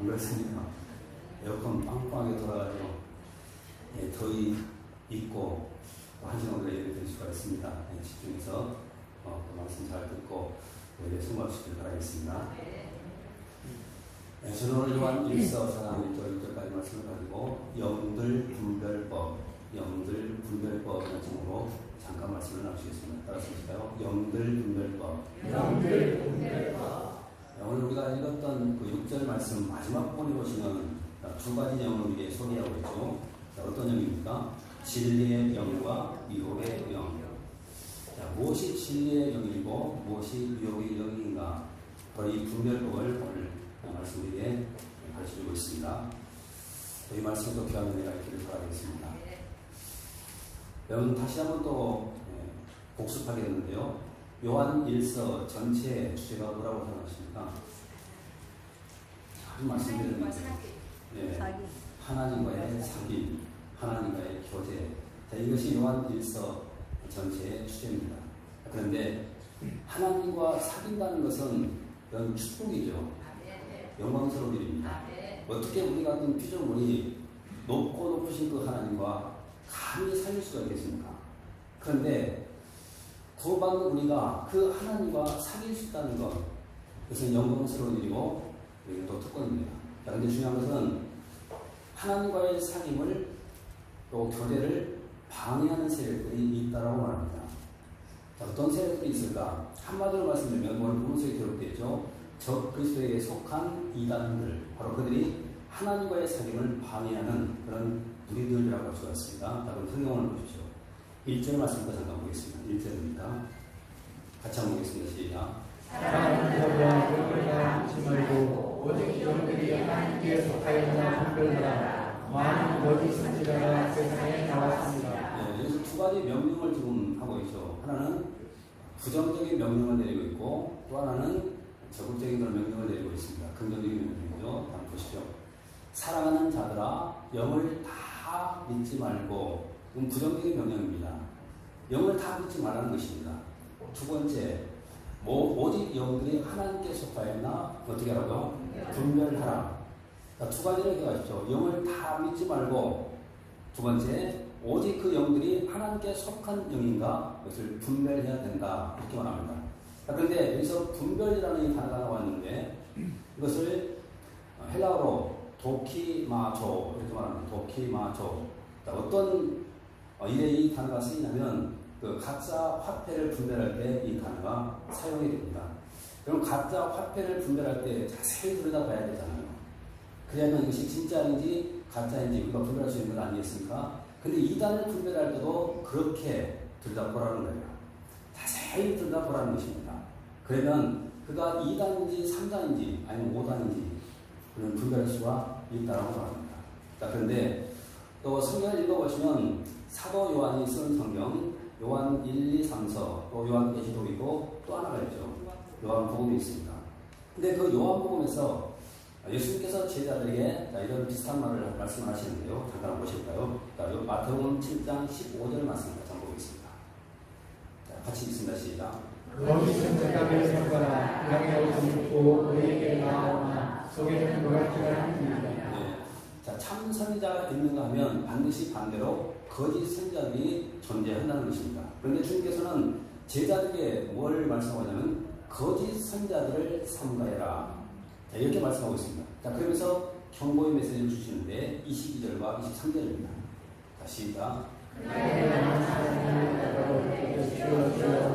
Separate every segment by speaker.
Speaker 1: 안 그렇습니까? 에어컨 빵빵하게 돌아가지고 더위 있고 한 시간 정도 예배 드릴 수가 있습니다. 집중해서 그 말씀 잘 듣고 예배 성공하시길 바라겠습니다. 저는 오늘 요한 1서 4장 1절 1절까지 말씀을 가지고 영들 분별법이라는 제목으로 잠깐 말씀을 나누시겠습니다. 따라서 보실까요? 영들 분별법. 오늘 우리가 읽었던 그 6절 말씀 마지막 부분에 보시면 두 가지 영을 우리에게 소개하고 있죠. 어떤 영입니까? 진리의 영과 유혹의 영. 무엇이 진리의 영이고 무엇이 유혹의 영인가? 바로 이 분별법을 오늘 말씀 우리에게 가르쳐주고 있습니다. 이 말씀도 귀한 은혜가 있기를 바라겠습니다. 여러분 다시 한번 또 복습하겠는데요. 요한 1서 전체의 주제가 뭐라고 생각하십니까? 자주 말씀드렸는데 하나님과의 사귐, 하나님과의 교제. 이것이 요한 1서 전체의 주제입니다. 그런데 하나님과 사귄다는 것은 그런 축복이죠. 영광스러운 일입니다. 어떻게 우리가 같은 피조물이 높고 높으신 그 하나님과 감히 살릴 수가 있겠습니까? 그런데 구원받는 우리가 그 하나님과 사귈 수 있다는 것, 그것은 영광스러운 일이고 우리가 또 특권입니다. 그런데 중요한 것은 하나님과의 사귐을 또 교제를 방해하는 세력들이 있다라고 말합니다. 어떤 세력들이 있을까? 한마디로 말씀드리면 오늘 본문 속에 기록되어 있죠. 적 그리스도에게 속한 이단들, 바로 그들이 하나님과의 사귐을 방해하는 그런 무리들이라고 할 수가 있습니다. 여러분 성경을 보십시오. 1절 말씀부터 잠깐 보겠습니다. 1절입니다. 같이 한번 보겠습니다. 시작.
Speaker 2: 사랑하는 자들아, 너희가 잊지 말고 오직 영들이 하나님께 속하였나 분별하라. 많은 거짓 선지자가 세상에 나왔습니다.
Speaker 1: 여기서 두 가지 명령을 지금 하고 있죠. 하나는 부정적인 명령을 내리고 있고 또 하나는 적극적인 그런 명령을 내리고 있습니다. 긍정적인 명령이죠. 한번 보시죠. 사랑하는 자들아, 영을 다 믿지 말고, 이건 부정적인 명령입니다. 영을 다 믿지 말라는 것입니다. 두 번째, 오직 영들이 하나님께 속하였나 어떻게 하라고요? 분별하라. 두 가지를 기억하십시오. 영을 다 믿지 말고, 두 번째, 오직 그 영들이 하나님께 속한 영인가 그것을 분별해야 된다. 이렇게 말합니다. 그런데 여기서 분별이라는 이 단어가 나왔는데 이것을 헬라어로 도키마조 이렇게 말합니다. 도키마조. 어떤 일에 이 단어가 쓰이냐면 그 가짜 화폐를 분별할 때 이 단어가 사용이 됩니다. 그럼 가짜 화폐를 분별할 때 자세히 들여다봐야 되잖아요. 그러면 이것이 진짜인지 가짜인지 우리가 분별할 수 있는 건 아니겠습니까? 근데 이단을 분별할 때도 그렇게 들여다보라는 거예요. 자세히 들여다보라는 것입니다. 그러면 그가 2단인지 3단인지 아니면 5단인지 그런 분별할 수가 있다고 말합니다. 자, 그런데 또 성경을 읽어보시면 사도 요한이 쓴 성경 요한 1, 2, 3서 또 요한계시록이고 또 하나가 있죠. 요한복음이 있습니다. 근데 그 요한복음에서 예수님께서 제자들에게 이런 비슷한 말을 말씀하시는데요. 잠깐 보실까요? 마태복음 7장 15절 말씀 같이 한번 보겠습니다. 자, 같이 읽습니다. 시작.
Speaker 2: 너희 선지자를 삼가라. 양의 옷을 입고 너희에게 나오나 속에는 노랗지가 않습니다.
Speaker 1: 자, 참 선지자가 있는가 하면 반드시 반대로 거짓 선지자들이 존재한다는 것입니다. 그런데 주님께서는 제자들에게 뭘 말씀하냐면 거짓 선지자들을 삼가해라. 자, 이렇게 말씀하고 있습니다. 자, 그러면서 경고의 메시지를 주시는데 22절과 23절입니다. 자, 시작.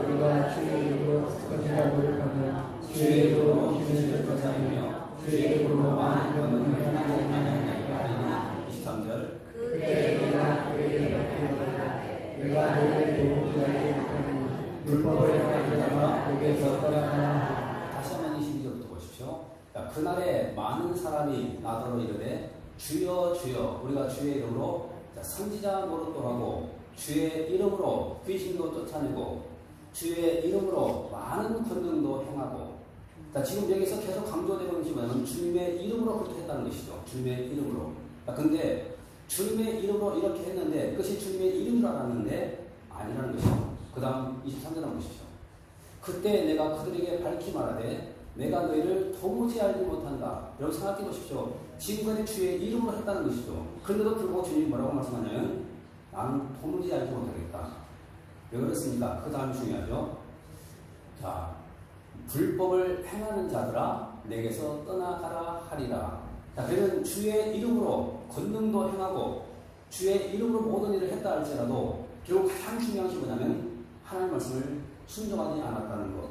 Speaker 2: 우리가 주의 이름으로 선지자들을 하며 주의 이름으로 힘을 쫓아내며 주의 이름으로 많은 권능을 행하나이다.
Speaker 1: 23절.
Speaker 2: 그때 내가 그에게 말하되 내가 너희를 도우자에게 하니 불법을 행하는 자가 거기에서 떠나가라.
Speaker 1: 다시 한번 22절부터 보십시오. 자, 그날에 많은 사람이 나더러 이르되 주여 주여 우리가 주의 이름으로 선지자 노릇도 하고 주의 이름으로 귀신도 쫓아내고 주의 이름으로 많은 권능도 행하고. 자, 지금 여기서 계속 강조되는 것이 뭐냐면 주님의 이름으로 그렇게 했다는 것이죠. 주님의 이름으로. 근데 주님의 이름으로 이렇게 했는데 그것이 주님의 이름인 줄 알았는데 아니라는 것이죠. 그 다음 23절 한번 보십시오. 그때 내가 그들에게 밝히 말하되 내가 너희를 도무지 알지 못한다. 여러분 생각해 보십시오. 지금까지 주의 이름으로 했다는 것이죠. 그런데도 불구하고 주님이 뭐라고 말씀하냐면 나는 도무지 알지 못하겠다. 왜 그렇습니까? 그 다음이 중요하죠. 자, 불법을 행하는 자들아 내게서 떠나가라 하리라. 자, 그러면 주의 이름으로 권능도 행하고 주의 이름으로 모든 일을 했다 할지라도 결국 가장 중요한 것이 뭐냐면 하나님의 말씀을 순종하지 않았다는 것.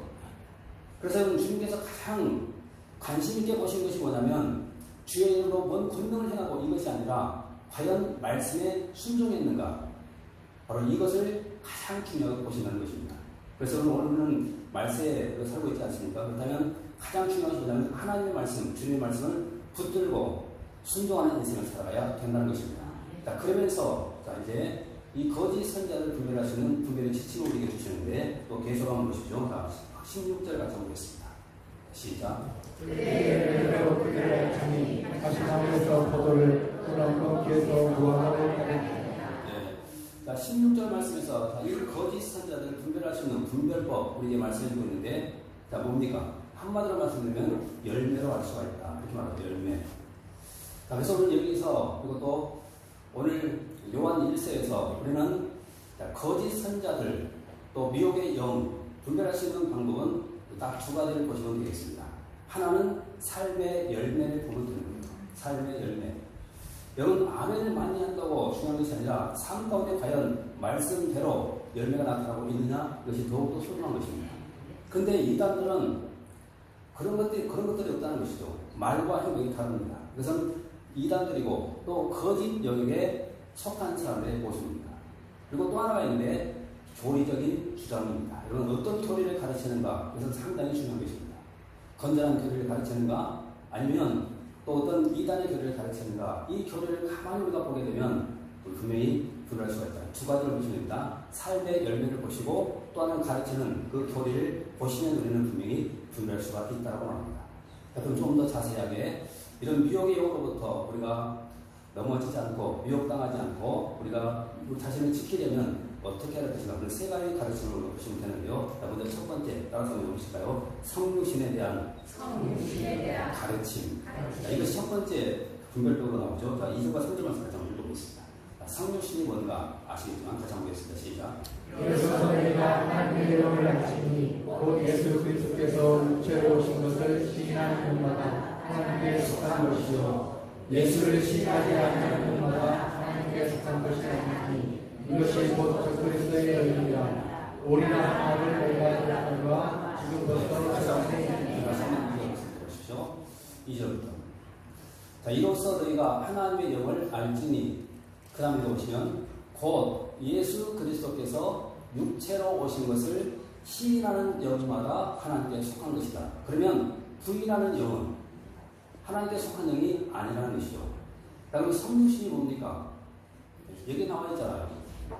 Speaker 1: 그래서 주님께서 가장 관심 있게 보신 것이 뭐냐면 주의 이름으로 뭔 권능을 행하고 이것이 아니라 과연 말씀에 순종했는가. 바로 이것을 가장 중요하게 보신다는 것입니다. 그래서 오늘은 말세에 살고 있지 않습니까? 그렇다면 가장 중요한 것이 뭐냐면 하나님의 말씀, 주님의 말씀을 붙들고 순종하는 인생을 살아가야 된다는 것입니다. 자, 그러면서 자, 이제 이 거짓 선자를 분별하시는 분별의 지침을 우리에게 주시는데 또 계속 한번 보시죠. 자, 16절 같이 보겠습니다. 시작.
Speaker 2: 그대로 그들의 장이 다시 나무에서 포도를 뚫어놓고 뒤에서 무화과를 따르니.
Speaker 1: 자, 16절 말씀에서 자, 이 거짓 선자들을 분별하시는 분별법 우리에게 말씀해주고 있는데 자, 뭡니까? 한마디로 말씀드리면 열매로 알 수가 있다. 이렇게 말하죠. 열매. 자, 그래서 오늘 여기서 그리고 또 오늘 요한 1서에서 우리는 자, 거짓 선자들 또 미혹의 영 분별할 수 있는 방법은 딱 두 가지를 보시면 되겠습니다. 하나는 삶의 열매를 보면 되는 거예요. 삶의 열매. 여러분 아멘을 많이 한다고 중요한 것이 아니라 삶 가운데 과연 말씀대로 열매가 나타나고 있느냐 이것이 더욱더 소중한 것입니다. 근데 이단들은 그런 것들이 없다는 것이죠. 말과 행동이 다릅니다. 그래서 이단들이고 또 거짓 영역에 속한 사람들의 모습입니다. 그리고 또 하나가 있는데 교리적인 주장입니다. 여러분 어떤 교리를 가르치는가 이것은 상당히 중요한 것입니다. 건전한 교리를 가르치는가 아니면 또 어떤 이단의 교리를 가르치는가 이 교리를 가만히 우리가 보게 되면 분명히 분별할 수가 있다. 두 가지를 보시면 됩니다. 삶의 열매를 보시고 또 하나는 가르치는 그 교리를 보시면 우리는 분명히 분별할 수가 있다고 합니다. 그럼 좀 더 자세하게 이런 미혹의 영으로부터 우리가 넘어지지 않고 미혹당하지 않고 우리가 우리 자신을 지키려면 어떻게 해야 될것인가 그런 세 가지 가르침을 보시면 되는데요. 자, 먼저 첫 번째 따라서 한번 보실까요? 성육신에 대한 가르침. 자, 이것이 첫 번째 분별적으로 나오죠. 자, 2절과 3절 말씀 같이 한번 읽어보겠습니다. 성육신이 뭔가 아시겠지만 같이 한번 보겠습니다. 시작.
Speaker 2: 그래서 너희가 하나님의 이름을 알지니 곧 예수 그리스도께서 육체로 오신 것을 시인하는 분마다 하나님께 속한 것이요 예수를 시인하지 않는 분마다 하나님께 속한 것이 아니니 이것이 곧 그리스도의 의미라. 오리나 하나를 너희가 들었던가 지금 벌써 세상에
Speaker 1: 보십시오. 2절부터. 자, 이로써 너희가 하나님의 영을 알지니 그 다음에 보시면 곧 예수 그리스도께서 육체로 오신 것을 시인하는 영마다 하나님께 속한 것이다. 그러면 부인하는 영은 하나님께 속한 영이 아니라는 것이죠. 그럼 성육신이 뭡니까? 여기 나와 있잖아요.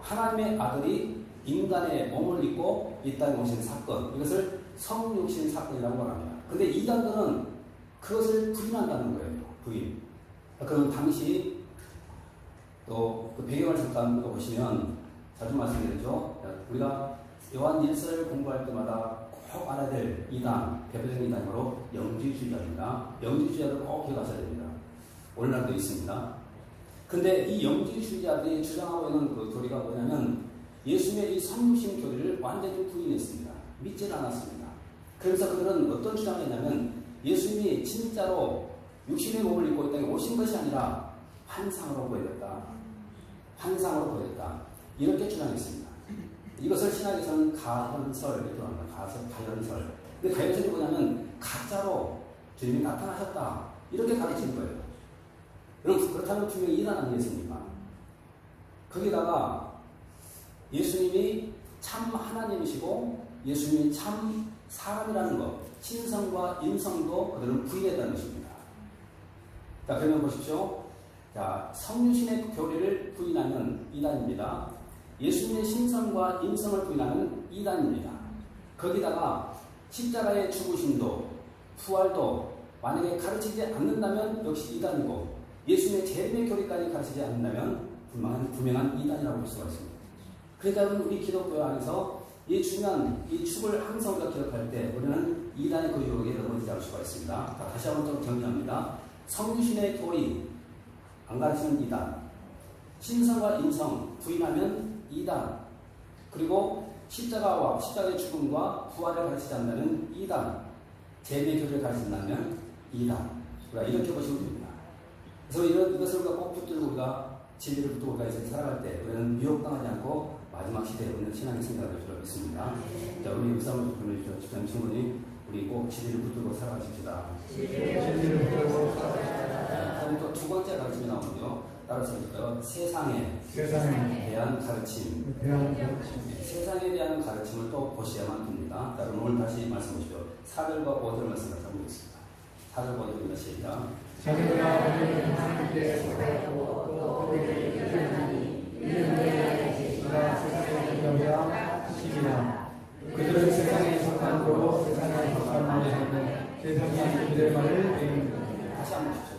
Speaker 1: 하나님의 아들이 인간의 몸을 입고 이 땅에 오신 사건, 이것을 성육신 사건이라고 말합니다. 근데 이단들은 그것을 부인한다는 거예요. 부인. 그럼 당시 또 그 배경을 잠깐 보시면 자주 말씀드리죠. 우리가 요한 1서를 공부할 때마다 꼭 알아야 될 이단, 대표적인 이단이 바로 영지주의자입니다. 영지주의자를 꼭 기억하셔야 됩니다. 오늘날도 있습니다. 근데 이 영지주의자들이 주장하고 있는 그 교리가 뭐냐면 예수님의 이 성육신 교리를 완전히 부인했습니다. 믿질 않았습니다. 그래서 그들은 어떤 주장을 했냐면 예수님이 진짜로 육신의 몸을 입고 이 땅에 오신 것이 아니라 환상으로 보여졌다. 환상으로 보여졌다. 이렇게 주장했습니다. 이것을 신학에서는 가현설 이렇게 말합니다. 가현설. 근데 가현설이 뭐냐면 가짜로 주님이 나타나셨다. 이렇게 가르치는 거예요. 여러분 그렇다면 분명히 이단 아니겠습니까? 거기다가 예수님이 참 하나님이시고 예수님이 참 사람이라는 것, 신성과 인성도 그들은 부인했다는 것입니다. 자, 그러면 보십시오. 자, 성육신의 교리를 부인하는 이단입니다. 예수님의 신성과 인성을 부인하는 이단입니다. 거기다가 십자가의 죽으심도 부활도 만약에 가르치지 않는다면 역시 이단이고 예수님의 재림의 교리까지 가르치지 않는다면 분명한 이단이라고 볼 수가 있습니다. 그러니까 우리 기독교 안에서 이 중요한 이 축을 항상 우리가 기억할 때 우리는 이단의 그 유혹에 넘어지지 않을 수가 있습니다. 자, 다시 한번 좀 정리합니다. 성신의 도리 안 가르치는 이단, 신성과 인성 부인하면 이단, 그리고 십자가와 십자가의 죽음과 부활을 가르치지 않는다면 이단, 재미의 교리를 가르친다면 이단. 이렇게 보시면 됩니다. 그래서 이것을 우리가 꼭 붙들고 우리가 진리를 붙들고 우리가 이제 살아갈 때 우리는 미혹당하지 않고 마지막 시대에 우리는 신앙의 생각을 할 필요가 있습니다. 자, 우리 의사를 보내주시죠. 집사님 충분히 우리 꼭 진리를 붙들고 살아가십시다.
Speaker 2: 진리를 붙들고 살아가십시다.
Speaker 1: 그럼 또 두 번째 가르침이 나오는데요. 따라서 볼까요? 세상에 대한 가르침. 세상에 대한 가르침을 또 보셔야만 됩니다. 자, 그럼 오늘 다시 말씀 보시죠. 4절과 5절 말씀 같이 보겠습니다. 4절 5절입니다. 시작.
Speaker 2: 자녀들아 너희는 하나님께 속하였고 또 그들에게 주셨나니 이는 너희의 계시가 세상의 영이라 시기라. 그들은 세상에 속한 거로 세상에 속한 말을 하며 세상이 그들의 말을 듣는.
Speaker 1: 다시 한번 보십시오.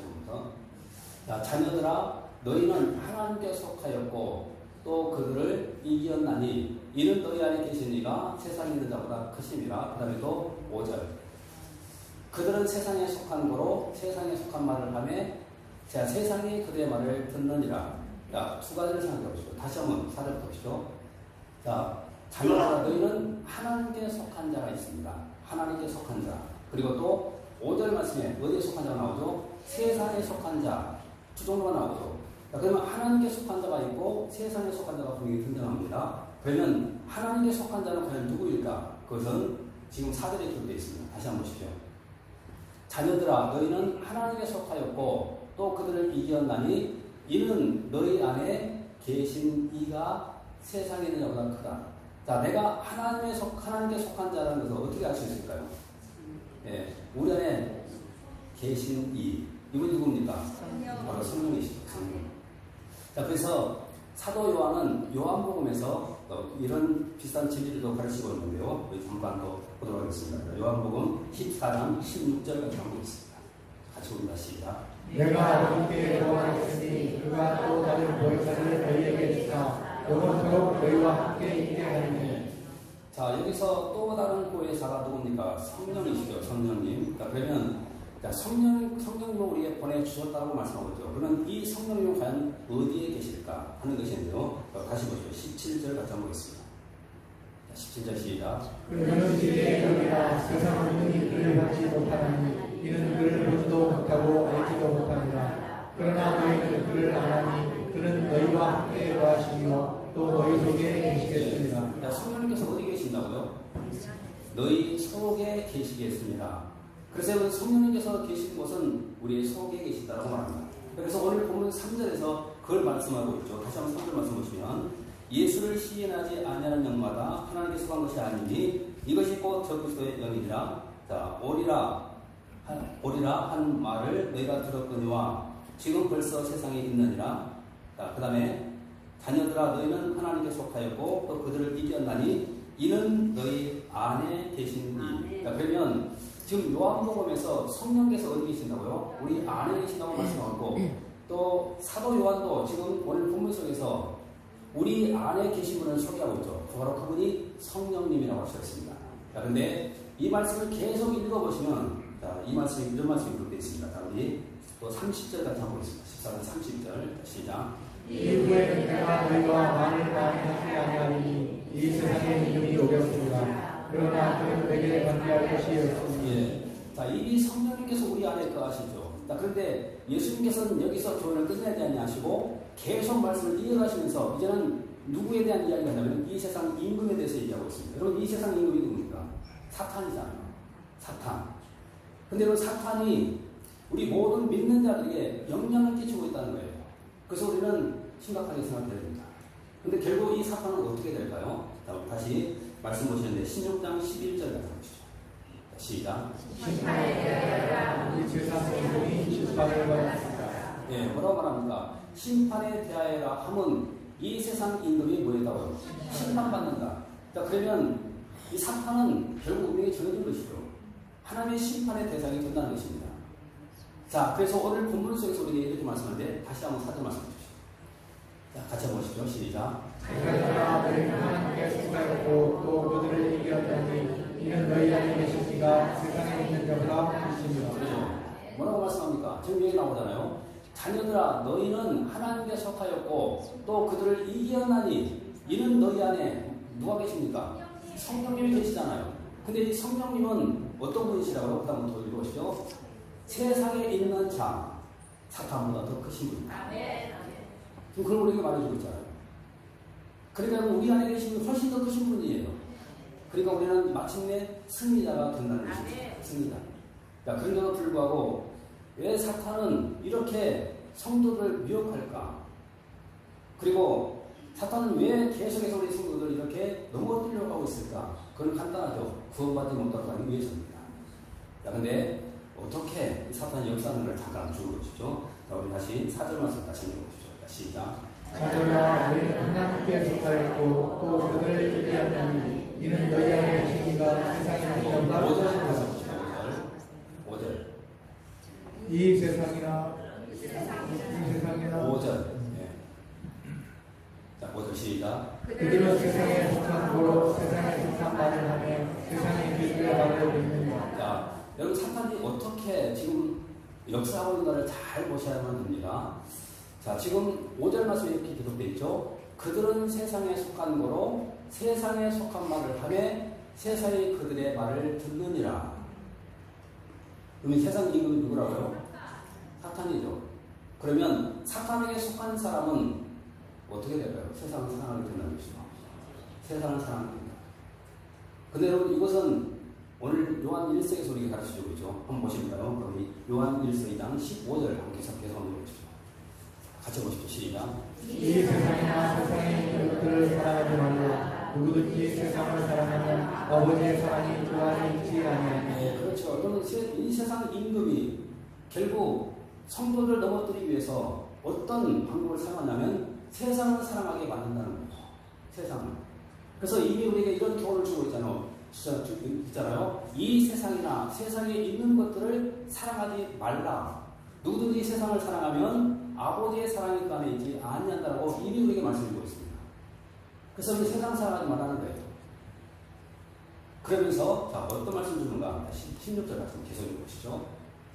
Speaker 1: 자, 자녀들아 너희는 하나님께 속하였고 또 그들을 이기었나니 이는 너희 안에 계신 이가 세상에 있는 자보다 크심이라. 그 다음에 또 5절. 그들은 세상에 속한 거로 세상에 속한 말을 하며 자, 세상이 그들의 말을 듣느니라. 자, 두 가지를 생각해 보시고 다시 한번 4절 보시죠. 자, 자녀들아 너희는 하나님께 속한 자가 있습니다. 하나님께 속한 자. 그리고 또 5절 말씀에 어디에 속한 자가 나오죠? 세상에 속한 자. 두 종류가 나오죠. 자, 그러면 하나님께 속한 자가 있고 세상에 속한 자가 분명히 등장합니다. 그러면 하나님께 속한 자는 과연 누구일까? 그것은 지금 4절에 기록되어 있습니다. 다시 한번 보십시오. 자녀들아 너희는 하나님께 속하였고 또 그들을 이기었나니 이는 너희 안에 계신 이가 세상에 있는 자보다 크다. 자, 내가 하나님께 속한 자라는 것을 어떻게 알 수 있을까요? 예, 우리 안에 계신 이분이 누굽니까? 바로 성령이시죠. 성령. 자, 그래서 사도 요한은 요한복음에서 이런 비슷한 진리를 가르치고 있는데요. 우리 잠깐 또 보도록 하겠습니다. 요한복음 14장 16절까지 한번 있습니다. 같이 봅니다. 시작.
Speaker 2: 내가 아버지께 구하였으니 그가 또 다른 보혜사를 너희에게 주사 영원토록 너희와 함께 있게 하리니.
Speaker 1: 자, 여기서 또 다른 보혜사가 누굽니까? 성령이시죠. 성령님. 자, 그러면 성령님을 우리에게 보내주셨다고 말씀하고 있죠. 그러면 이 성령님은 과연 어디에 계실까 하는 것인데요. 다시 보시죠. 17절 같이 한번 보겠습니다. 17절 시작.
Speaker 2: 그는 지혜의 영이라 세상은 능히 그를 받지 못하나니 이는 그를 보지도 못하고 알지도 못하니라. 그러나 너희는 그를 아나니 그는 너희와 함께 거하시며 또 너희 속에 계시겠습니다.
Speaker 1: 자, 성령님께서 어디 계신다고요? 너희 속에 계시겠습니다. 그래서 성령님께서 계신 곳은 우리의 속에 계시다라고 말합니다. 그래서 오늘 본문 3절에서 그걸 말씀하고 있죠. 다시 한번 3절 말씀 보시면 예수를 시인하지 아니하는 영마다 하나님께 속한 것이 아니니 이것이 곧 적그리스도의 영이니라. 자, 오리라 한 말을 너희가 들었거니와 지금 벌써 세상에 있느니라. 자, 그 다음에 자녀들아 너희는 하나님께 속하였고 또 그들을 이겼나니 이는 너희 안에 계신 이. 자, 그러면 지금 요한복음에서 성령께서 어디 계신다고요? 우리 안에 계신다고 말씀하고 또 사도 요한도 지금 오늘 본문 속에서 우리 안에 계신 분을 소개하고 있죠. 바로 그분이 성령님이라고 하셨습니다. 자, 근데 이 말씀을 계속 읽어보시면 자, 이 말씀이 이런 말씀이 기록되어 있습니다. 자, 우리 또 30절 같이 한번 보겠습니다. 14절 30절 시작.
Speaker 2: 이후에 내가 너희와 많은 마음에 하지 아니하니 이 세상에 이름이 오겠습니다. 그러나 그는 내게 반대할 것이 없으니.
Speaker 1: 예. 자, 이 성령님께서 우리 안에 거하시죠. 자, 그런데 예수님께서는 여기서 교훈을 끝내지 아니하시고 계속 말씀을 이어가시면서 이제는 누구에 대한 이야기가 하냐면 이 세상 임금에 대해서 얘기하고 있습니다. 여러분, 이 세상 임금이 누굽니까? 사탄이잖아요. 사탄. 근데 여러분, 사탄이 우리 모든 믿는 자들에게 영향을 끼치고 있다는 거예요. 그래서 우리는 심각하게 생각해야 됩니다. 근데 결국 이 사탄은 어떻게 될까요? 자, 다시 말씀 보시는데 16장 11절 같이 보시죠. 시작.
Speaker 2: 심판에 대하여라 이 세상 모든이 심판을 받았습니다.
Speaker 1: 예, 뭐라고 말합니까? 심판에 대하여라 함은 이 세상 임금이 뭐였다고요? 심판받는다. 자, 그러면 이 사탄은 결국 운명이 정해진 것이죠. 하나님의 심판의 대상이 된다는 것입니다. 자, 그래서 오늘 본문 속에서 우리에게 이렇게 말씀하는데 다시 한번 사절 말씀 주십시오. 자, 같이 한번 보십시오. 시작.
Speaker 2: 그러나 너희는 하나님께 속하였고 또 그들을 이겼다니 이는 너희 안에 계신 계시가 세상에 있는 자보다 크시니라.
Speaker 1: 그렇죠. 뭐라고 말씀합니까? 지금 여기 나오잖아요. 자녀들아 너희는 하나님께 속하였고 또 그들을 이기었나니 이는 너희 안에 누가 계십니까? 성령님이 계시잖아요. 근데 이 성령님은 어떤 분이시라고 그다음 더 읽어보시죠. 세상에 있는 자 사탄보다 더 크신 분입니다. 지금 그걸 우리에게 말해주고 있잖아요. 그러니까 우리 안에 계신 분 훨씬 더 크신 분이에요. 그러니까 우리는 마침내 승리자가 된다는 것이죠. 승리자. 그런데도 불구하고 왜 사탄은 이렇게 성도를 미혹할까? 그리고 사탄은 왜 계속해서 우리 성도들 이렇게 넘어뜨리려고 하고 있을까? 그건 간단하죠. 구원받지 못하고 하기 위해서입니다. 근데 어떻게 이 사탄이 역사하는 걸 잠깐 주고 보시죠. 우리 다시 4절 말씀 다시 읽어보시죠. 시작.
Speaker 2: 자녀야 너희는 하나님께 속하였고 또 그들을 이기었나니 이는 너희 안에 계시니가 세상에 있는 자보다
Speaker 1: 5절.
Speaker 2: 이 세상이나
Speaker 1: 5절. 자, 5절 시작.
Speaker 2: 그들은 세상에 속한 거로 세상에 속한 말을 하며 세상의 길을 말하고 있느니라.
Speaker 1: 자, 여러분 사탄이 어떻게 지금 역사하고 있는가를 잘 보셔야만 됩니다. 자, 지금 5절 말씀에 이렇게 기록되어 있죠. 그들은 세상에 속한 거로 세상에 속한 말을 하며 세상이 그들의 말을 듣느니라. 그러면 세상 임금이 누구라고요? 사탄이죠. 그러면 사탄에게 속한 사람은 어떻게 될까요? 세상을 사랑하게 된다는 것이죠. 세상을 사랑합니다. 근데 여러분 이것은 오늘 요한 1서에서 우리가 가르쳐주고 있죠. 한번 보실까요? 그럼 요한 1서 2장 15절 함께 계속해서 한번 보시죠. 같이 보십시오. 시작.
Speaker 2: 이 세상이나 세상에 있는 것들을 사랑하지 말라. 누구든지 세상을 사랑하면 아버지의 사랑이 그 안에 있지 아니하니.
Speaker 1: 네, 그렇죠. 그러면 이 세상 임금이 결국 성도를 넘어뜨리기 위해서 어떤 방법을 사용하냐면 세상을 사랑하게 만든다는 거죠. 세상을. 그래서 이미 우리에게 이런 교훈을 주고 있잖아요. 이 세상이나 세상에 있는 것들을 사랑하지 말라. 누구든지 세상을 사랑하면 아버지의 사랑이 그 안에 있지 아니한다고 이미 우리에게 말씀드리고 있습니다. 그래서 우리 세상 사랑하지 말라는 거예요. 그러면서 자 어떤 말씀 주는가? 16절 말씀 계속 읽어보시죠.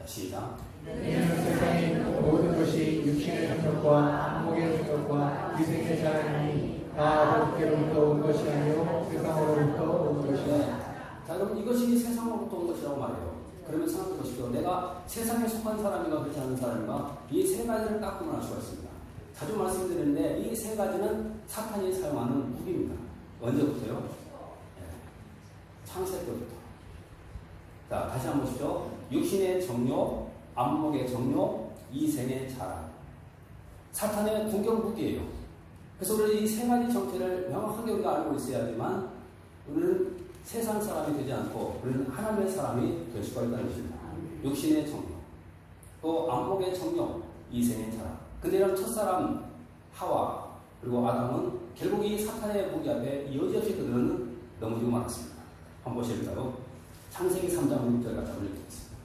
Speaker 1: 자 시작.
Speaker 2: 이는 세상에 있는 모든 것이 육신의 생각과 안목의 생각과 위생의 자랑이니 다 아버지께로부터 온 것이 아니요 세상으로부터 온 것이다.
Speaker 1: 자 여러분 이것이 세상으로부터 온 것이라고 말해요. 그러면 생각해 보십시오. 내가 세상에 속한 사람인가 그렇지 않은 사람인가 이 세 가지를 딱 구분할 수가 있습니다. 자주 말씀드리는데 이 세 가지는 사탄이 사용하는 무기입니다. 언제부터요? 창세 때부터. 자 다시 한번 보시죠. 육신의 정욕, 안목의 정욕, 이생의 자랑. 사탄의 공격 무기예요. 그래서 우리 이 세 가지 정체를 명확하게 우리가 알고 있어야지만 우리는 세상 사람이 되지 않고 우리는 하나님의 사람이 될 수가 있다는 것입니다. 육신의 정욕, 또 안목의 정욕, 이생의 자랑. 근데 이런 첫사람 하와 그리고 아담은 결국 이 사탄의 무기 앞에 여지없이 그들은 넘어지고 말았습니다. 한번 보실까요? 창세기 3장 6절 같이 한번 읽겠습니다.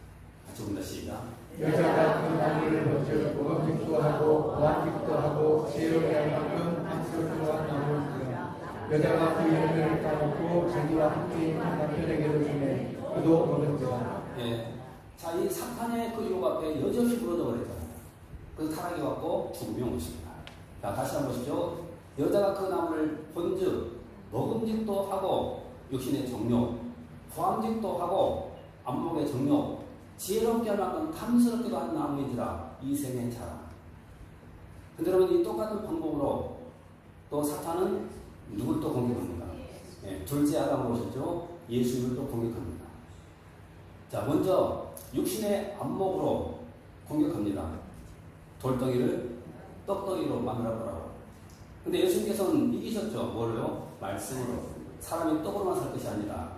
Speaker 1: 같이 봅니다. 시작.
Speaker 2: 여자가 그 나무를 먼저 먹음직도 하고 보암직도 하고 지혜롭게 할 만큼 안쓰러운 나무를 주라. 여자가 그 열매를 따먹고 자기와 함께 있는 남편에게도 주매 그도 먹은지라.
Speaker 1: 예. 자, 이 사탄의 그 유혹 앞에 여지없이 무너져 버렸잖아요. 그래서 타락이 왔고 죽음이 온 것입니다. 자, 다시 한번 보시죠. 여자가 그 나무를 본즉 먹음직도 하고 육신의 정욕, 보암직도 하고 안목의 정욕, 지혜롭게 할 만큼 탐스럽게도 한 나무인지라 이생의 자랑. 근데 여러분 이 똑같은 방법으로 또 사탄은 누굴 또 공격합니다. 예, 둘째 아담 보셨죠? 예수님을 또 공격합니다. 자, 먼저 육신의 안목으로 공격합니다. 돌덩이를 떡덩이로 만들어보라고. 근데 예수님께서는 이기셨죠. 뭐를요? 말씀으로. 사람이 떡으로만 살 것이 아니라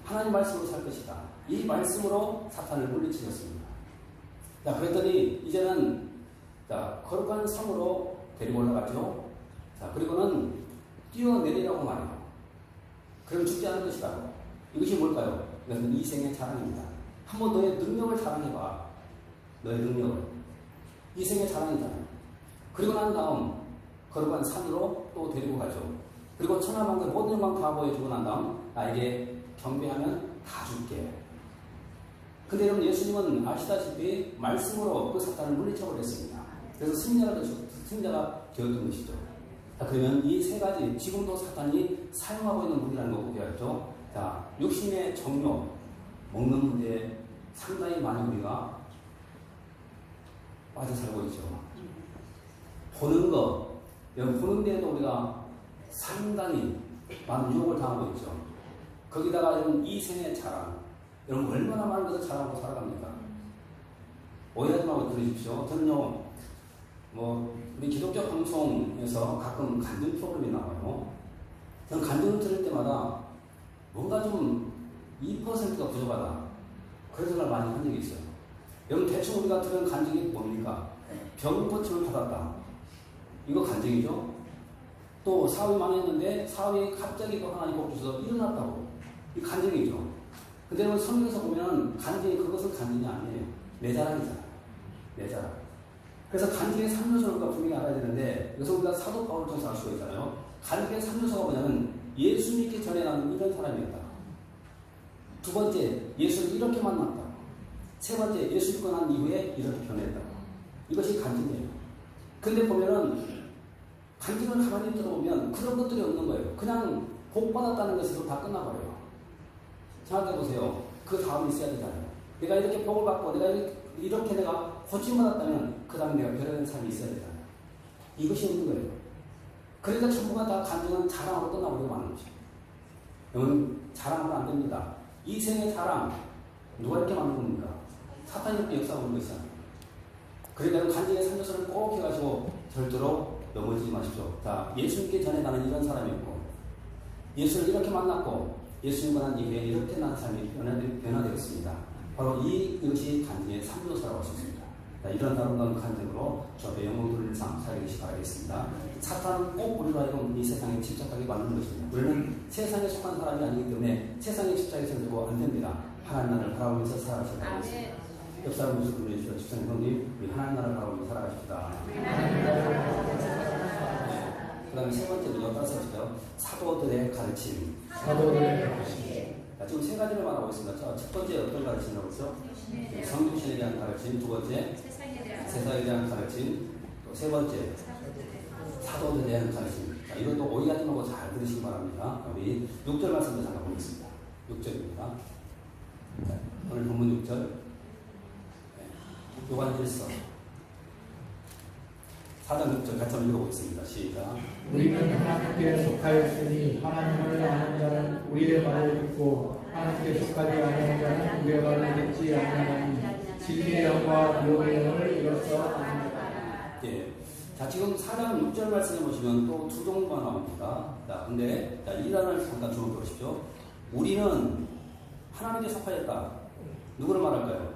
Speaker 1: 하나님 말씀으로 살 것이다. 이 말씀으로 사탄을 물리치셨습니다. 자, 그랬더니 이제는 자, 거룩한 성으로 데리고 올라가죠. 자, 그리고는 뛰어내리라고 말해요. 그럼 죽지 않을 것이다. 이것이 뭘까요? 이것은 이생의 자랑입니다. 한번 너의 능력을 자랑해봐. 너의 능력을. 이생의 자랑이잖아요. 그리고 난 다음 거룩한 산으로 또 데리고 가죠. 그리고 천하만국 모든 영광 다 보여주고 난 다음 나에게 경배하면 다 줄게. 근데 여러분 예수님은 아시다시피 말씀으로 그 사탄을 물리쳐버렸습니다. 그래서 승자가 되었던 것이죠. 자, 그러면 이 세 가지 지금도 사탄이 사용하고 있는 무기라는 거 보게 하죠. 자, 욕심의 정욕, 먹는 문제에 상당히 많이 우리가 빠져 살고 있죠. 보는 거, 여러분 보는 데에도 우리가 상당히 많은 유혹을 당하고 있죠. 거기다가 여러분 이 생의 자랑, 여러분 얼마나 많은 것을 자랑하고 살아갑니까? 오해하지 말고 들으십시오. 저는요, 우리 기독교 방송에서 가끔 간증 프로그램이 나와요. 저는 간증을 들을 때마다 뭔가 좀 2%가 부족하다. 그런 생각을 많이 한 적이 있어요. 여러분 대충 우리가 들은 간증이 뭡니까? 병 고침을 받았다. 이거 간증이죠. 또 사업이 망했는데 사업이 갑자기 또 하나님 복 주셔서 일어났다고. 이 간증이죠. 근데 여러분 성경에서 보면 간증이 그것은 간증이 아니에요. 내 자랑이잖아요. 내 자랑. 그래서 간증의 3요소를 우리가 분명히 알아야 되는데 그래서 우리가 사도 바울을 통해서 알 수가 있잖아요. 간증의 3요소가 뭐냐면 예수 믿기 전에 나는 이런 사람이었다. 두 번째, 예수를 이렇게 만났다. 세 번째, 예수 믿고 난 이후에 이렇게 변했다. 이것이 간증이에요. 근데 보면은 간증을 가만히 들어보면 그런 것들이 없는 거예요. 그냥 복 받았다는 것으로 다 끝나버려요. 생각해 보세요. 그 다음이 있어야 되잖아요. 내가 이렇게 복을 받고 내가 이렇게 내가 고침받았다면 그 다음에 내가 별하는 삶이 있어야 되잖아요. 이것이 없는 거예요. 그러니까 전부가 다 간증은 자랑으로 끝나버리고 마는 거죠. 여러분 자랑하면 안 됩니다. 이 생의 자랑 누가 이렇게 만든 겁니까? 사탄이 이렇게 역사하고 있는 것이잖아요. 그러니까 간증의 3요소를 꼭 해가지고 절대로 넘어지지 마십시오. 자, 예수 믿기 전에 나는 이런 사람이었고 예수를 이렇를 만났고 예수 믿고 난 이후에 이렇게 나는 삶이 변화되었습니다. 바로 이것이 간증의 3요소라고 할 수 있습니다. 자, 이런 아름다운 간증으로 저의 영광 돌리는 삶 살기 바라겠습니다. 사탄은 꼭 우리로 하여금 이 세상에 집착하게 만드는 것입니다. 우리는 세상에 속한 사람이 아니기 때문에 세상에 집착해서 되고 안 됩니다. 하나님 나라를 바라보면서 살아가셔야 되겠습니다. 옆 사람 모습 보내주시죠. 집사님 형님, 우리 하나님 나라를 바라보면서 살아가십시다. 그 다음에 세 번째는요, 따라서죠. 사도들의 가르침. 자, 지금 세 가지를 말하고 있습니다. 자, 첫 번째 어떤 가르침이라고 했죠? 성육신에 대한 가르침. 두 번째, 세상에 대한 가르침. 또 세 번째, 사도들에 대한 가르침. 자, 이것도 오해하지 말고 잘 들으시기 바랍니다. 우리 6절 말씀을 잠깐 보겠습니다. 6절입니다. 오늘 본문 6절. 요한 1서 4장 6절 같이 한번 읽어보겠습니다. 시작.
Speaker 2: 우리는 하나님께 속하였으니 하나님을 아는 자는 우리의 말을 듣고 하나님께 속하지 아니하는 자는 우리의 말을 듣지 아니하나니 진리의 영과 미혹의 영을 이로써 아느니라.
Speaker 1: 예. 자, 지금 4장 6절 말씀해 보시면 또 두 종류가 나옵니다. 자, 근데 이 단어를 잠깐 주목해 보십시오. 우리는 하나님께 속하였다. 누구를 말할까요?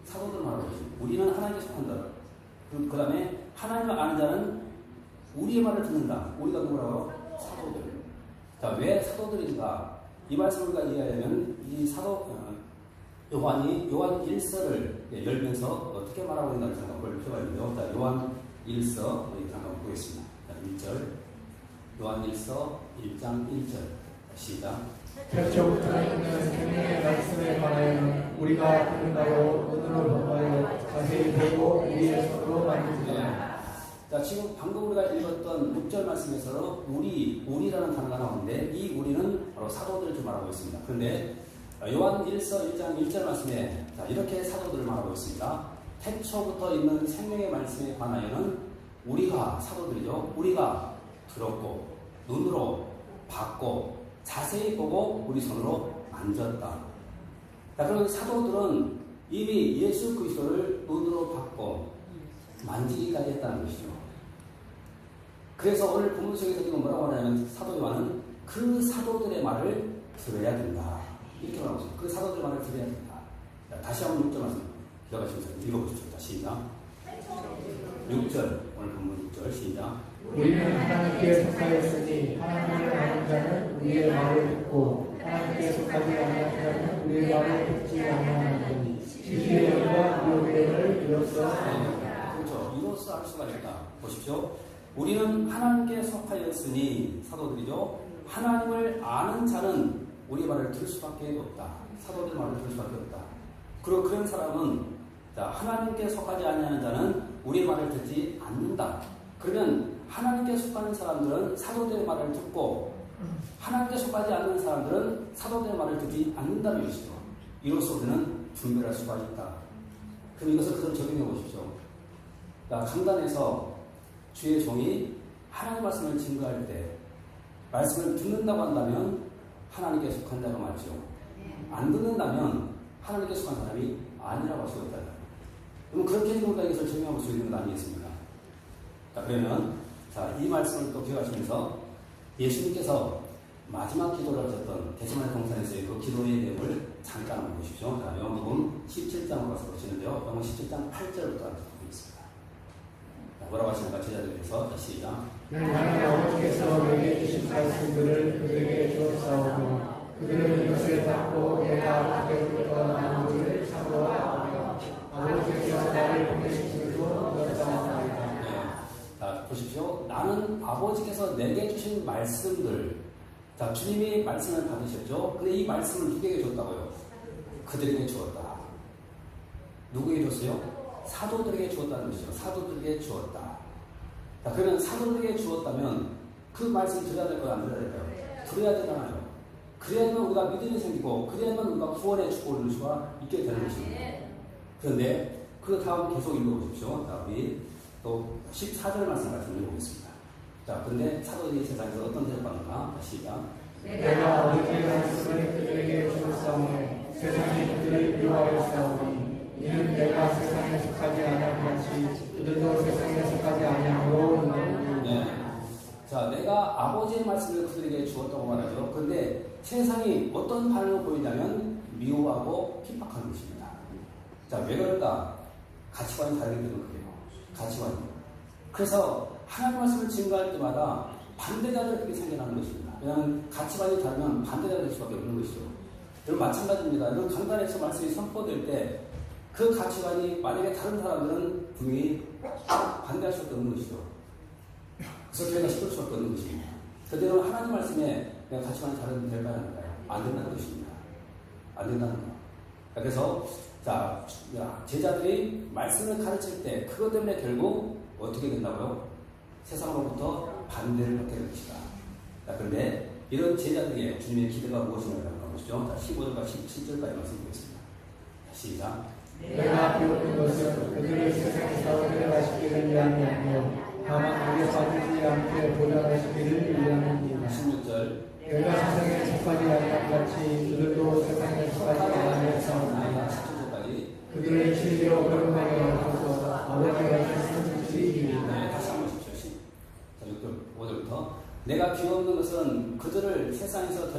Speaker 1: 사도들을 말하고 있습니다. 우리는 하나님께 속한다. 그 다음에 하나님을 아는 자는 우리의 말을 듣는다. 우리가 누구라고? 사도들. 자, 왜 사도들인가? 이 말씀을 우리가 이해하려면 이 요한 1서를 열면서 어떻게 말하고 있는지 잠깐 볼 필요가 있는데요. 자, 요한 1서 잠깐 보겠습니다. 자, 1절. 요한 1서 1장 1절. 시작.
Speaker 2: 태초부터 있는 생명의 말씀에 관하여는 우리가 그를 바로 눈으로 본바요 자세히 보고 우리의 손으로 만지자.
Speaker 1: 자, 지금 방금 우리가 읽었던 6절 말씀에서 우리라는 단어가 나오는데 이 우리는 바로 사도들을 좀 말하고 있습니다. 그런데 요한 1서 1장 1절 말씀에 자, 이렇게 사도들을 말하고 있습니다. 태초부터 있는 생명의 말씀에 관하여는 우리가 사도들이죠. 우리가 들었고 눈으로 봤고 자세히 보고 우리 손으로 만졌다. 자, 그러면 사도들은 이미 예수 그리스도를 눈으로 봤고 만지기까지 했다는 것이죠. 그래서 오늘 본문 속에서 지금 뭐라고 하냐면 사도 요한은 그 사도들의 말을 들어야 된다. 이렇게 말하고 있습니다. 그 사도들의 말을 들어야 된다. 자, 다시 한번 6절 말씀 기억하시면서 읽어보십시오. 자, 시작. 6절 오늘 본문 6절 시작.
Speaker 2: 우리는 하나님께 속하였으니 하나님을 아는 자는 우리의 말을 듣고 하나님께 속하지 아니하는 자는 우리의 말을 듣지 아니하나니 진리의 영과 미혹의 영을 이로써 아느니라.
Speaker 1: 그렇죠. 이로써 알 수가 있다. 보십시오. 우리는 하나님께 속하였으니 사도들이죠. 하나님을 아는 자는 우리 말을 들을 수밖에 없다. 사도들 말을 들을 수밖에 없다. 그리고 그런 사람은 하나님께 속하지 아니하는 자는 우리 말을 듣지 않는다. 그러면 하나님께 속하는 사람들은 사도들의 말을 듣고 하나님께 속하지 않는 사람들은 사도들의 말을 듣지 않는다는 것이죠. 이로써 우리는 분별할 수가 있다. 그럼 이것을 그대로 적용해 보십시오. 강단에서 주의 종이 하나님 말씀을 증거할 때 말씀을 듣는다고 한다면 하나님께 속한 자가 맞죠. 안 듣는다면 하나님께 속한 사람이 아니라고 할 수가 있다. 그럼 그렇게 해서 우리가 이것을 적용할 수 있는 건 아니겠습니까? 그러면 이 말씀을 또 기억하시면서 예수님께서 마지막 기도를 하셨던 겟세마네 동산에서의 그 기도의 내용을 잠깐 한번 보십시오. 요한복음 17장으로 가서 보시는데요. 요한복음 17장 8절부터 보겠습니다. 뭐라고 하시는가 제자들에서 시작.
Speaker 2: 나는 아버지께서 내게 주신 말씀들을 그들에게 주었사오니 그들은 이것을 받고 내가 그들로부터 나온 것을 참고하며 아버지께서 나를 보내신 줄로 믿었사옵나이다.
Speaker 1: 자, 보십시오. 나는 아버지께서 내게 주신 말씀들. 자, 주님이 말씀을 받으셨죠? 근데 이 말씀을 누구에게 줬다고요? 그들에게 주었다. 누구에게 줬어요? 사도들에게 주었다는 것이죠. 사도들에게 주었다. 자, 그러면 사도들에게 주었다면 그 말씀 들어야 될 거야, 안 들어야 될까요? 들어야 되잖아요. 그래야만 우리가 믿음이 생기고, 그래야만 우리가 구원의 축복을 누릴 수가 있게 되는 것입니다. 그런데 그 다음 계속 읽어보십시오. 자, 우리 또 14절 말씀 같이 읽어보겠습니다. 자, 근데 사도들이 세상에서 어떤 대접을 받는가? 시작.
Speaker 2: 내가 아버지의 말씀을 그들에게 주었사오니 세상이 그들을 미워하였사오니 이는 내가 세상에 속하지 아니한 같이 그들도 세상에 속하지 아니하므로
Speaker 1: 네. 자, 내가 아버지의 말씀을 그들에게 주었다고 말하죠. 그런데 세상이 어떤 반응을 보이냐면 미워하고 핍박하는 것입니다. 자, 왜 그럴까? 가치관이 다르기 때문에 그래요. 가치관이. 그래서 하나님 말씀을 증거할 때마다 반대자들이 그렇게 생겨나는 것입니다. 왜냐하면 가치관이 다르면 반대자가 될 수밖에 없는 것이죠. 여러분 마찬가지입니다. 여러분 강단에서 말씀이 선포될 때 그 가치관이 만약에 다른 사람들은 분명히 반대할 수밖에 없는 것이죠. 그래서 교회가 시킬 수밖에 없는 것입니다. 그대로 하나님 말씀에 내가 가치관이 다르면 될까요? 안 된다는 것입니다. 안 된다는 거. 그래서 자, 제자들이 말씀을 가르칠 때 그것 때문에 결국 어떻게 된다고요? 세상으로부터 반대를 받게 될 것이다. 자, 그런데 이런 제자들에게 주님의 기대가 무엇인가 한번 보시죠. 자, 15절과 17절까지 말씀 보겠습니다. 시작.
Speaker 2: 내가 비웃는 것은 그들을 세상에서 데려가시기를 위함이 아니요 다만 우리 빠지지 않게 보존하시기를 위함입니다.
Speaker 1: 16절.
Speaker 2: 내가 세상에 속하지 아니한 같이 그들도 세상에 속하지 아니하였사오니
Speaker 1: 17절까지.
Speaker 2: 그들의 진리로 거룩하게 하소서. 아버지가 주신 주시기를.
Speaker 1: 네, 다시 한번 보십시오. 자, 6절, 5절부터. 내가 비웃는 것은 그들을 세상에서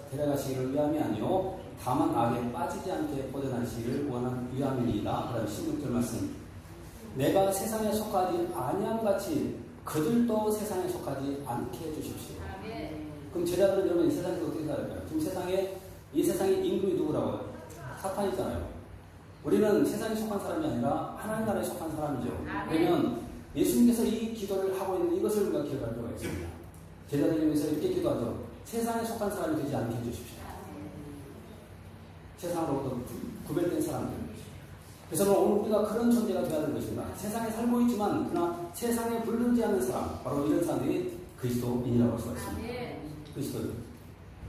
Speaker 1: 데려가시기를 위함이 아니요 다만 악에 빠지지 않게 보존하시기를 원한 위함이니이다. 그다음 16절 말씀. 내가 세상에 속하지 아니함 같이 그들도 세상에 속하지 않게 해주십시오. 그럼 제자들은 여러분 이 세상에서 어떻게 살아요? 지금 이 세상의 임금이 누구라고요? 사탄이잖아요. 우리는 세상에 속한 사람이 아니라 하나님 나라에 속한 사람이죠. 그러면 예수님께서 이 기도를 하고 있는 이것을 우리가 기억할 필요가 있습니다. 제자들을 위해서 이렇게 기도하죠. 세상에 속한 사람이 되지 않게 해주십시오. 세상으로부터 구별된 사람들. 그래서 오늘 우리가 그런 존재가 되어야 하는 것입니다. 세상에 살고 있지만 그러나 세상에 물들지 않는 사람, 바로 이런 사람들이 그리스도인이라고 할 수가 있습니다. 그리스도인.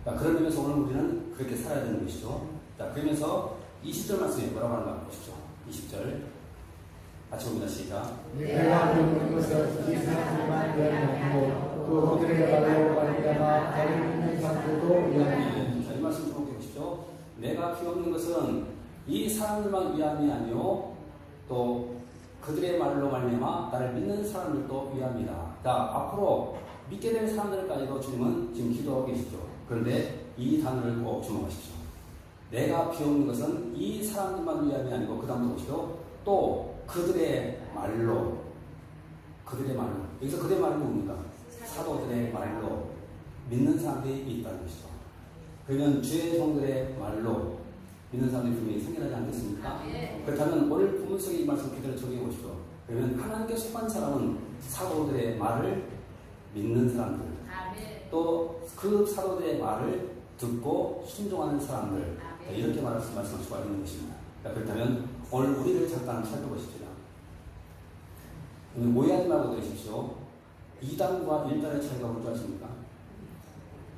Speaker 1: 그런 의미에서 오늘 우리는 그렇게 살아야 되는 것이죠. 자, 그러면서 20절 말씀에 뭐라고 하는가 보시죠. 20절. 같이 봅니다. 시작.
Speaker 2: 내가 비웃는 것은 이 사람들만 위함이 아니고 또 그들의 말로 말미암아 다른 있는 사람들도 위함이다.
Speaker 1: 자, 이 말씀 좀 보십시오. 내가 비웃는 것은 이 사람들만 위함이 아니요 또 그들의 말로 말미암아 나를 믿는 사람들도 위함이다. 자, 앞으로 믿게 될 사람들까지도 주님은 지금 기도하고 계시죠. 그런데 이 단어를 꼭 주목하십시오. 내가 비웃는 것은 이 사람들만 위함이 아니고 그 다음도 보시죠. 또 그들의 말로 여기서 그들의 말은 뭡니까? 사도들의 말로 믿는 사람들이 있다는 것이죠. 그러면 주의 종들의 말로 믿는 사람들이 분명히 생겨나지 않겠습니까? 그렇다면 오늘 본문 속에 이 말씀 그대로 적용해 보십시오. 그러면 하나님께 속한 사람은 사도들의 말을 믿는 사람들, 또 그 사도들의 말을 듣고 순종하는 사람들, 이렇게 말씀할 수가 있는 것입니다. 그렇다면 오늘 우리를 잠깐 살펴보십시다. 오해하지 말고 들으십시오. 2단과 1단의 차이가 뭔지 아십니까?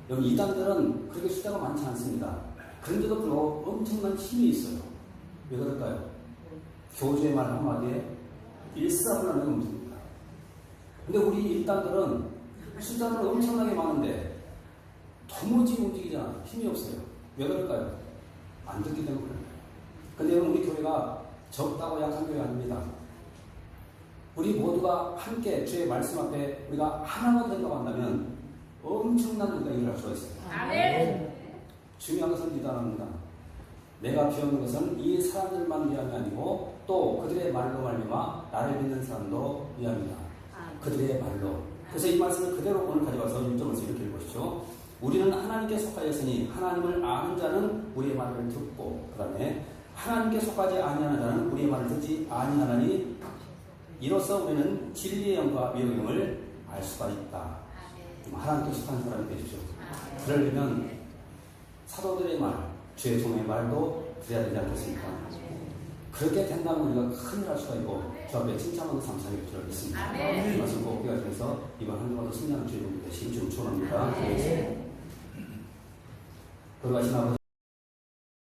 Speaker 1: 여기 2단들은 그렇게 숫자가 많지 않습니다. 그런데도 불구하고 엄청난 힘이 있어요. 왜 그럴까요? 교주의 말 한마디에 일사분란의 움직입니다. 근데 우리 1단들은 숫자는 엄청나게 많은데 도무지 움직이지 않아요. 힘이 없어요. 왜 그럴까요? 안 듣기 때문에 그래요. 근데 여러분, 우리 교회가 적다고 약한 교회 아닙니다. 우리 모두가 함께 주의 말씀 앞에 우리가 하나만 된다고 한다면 엄청난 우리가 일을 할 수가 있어요.
Speaker 3: 아멘.
Speaker 1: 중요한 것은 이단합니다. 내가 비우는 것은 이 사람들만 위함이 아니고 또 그들의 말로 말미암아 나를 믿는 사람도 위함이다. 그들의 말로. 그래서 이 말씀을 그대로 오늘 가져와서 1절에서 이렇게 읽으십시오. 우리는 하나님께 속하였으니 하나님을 아는 자는 우리의 말을 듣고, 그 다음에 하나님께 속하지 아니하는 자는 우리의 말을 듣지 아니하나니 이로써 우리는 진리의 영과 미혹의 영을 알 수가 있다. 하나님께 속한 사람이 되십시오. 그러려면 사도들의 말, 주의 종의 말도 들어야 되지 않겠습니까? 그렇게 된다면 우리가 큰일 할 수가 있고 주 앞에 칭찬하는 삶이 필요하겠습니다. 이 말씀 꼭 기억하셔서 이번 한 주간도 승리하는 주의 분 되시길 좀 축원합니다. 돌아가신 아버지